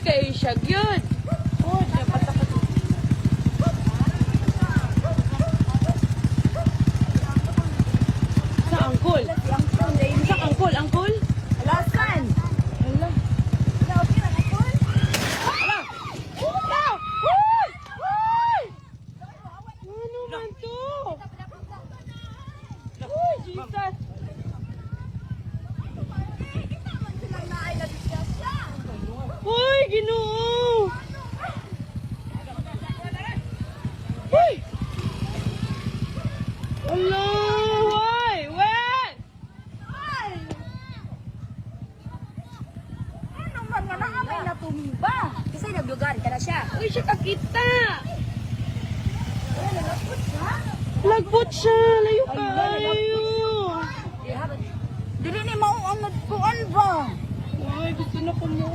kay siya gyud. Oh, dapat ako. Sa angkol. Sa angkol, angkol. Alasan. Hala. Okay na angkol. Hala. Hala. Uy! Uy! Ano man to? Uy, Jesus. Uy, Ginoo. Uy. Hello. Uy, wait. Ano man nga naamay na tumba? Kasi naglugar ka na siya. Uy, siya kakita. Ay, nalapot siya. Lagpot siya. Layo ka. Ay, Ayaw. Dili ni mao ang nagkuan ba? Uy, gusto na ko mo.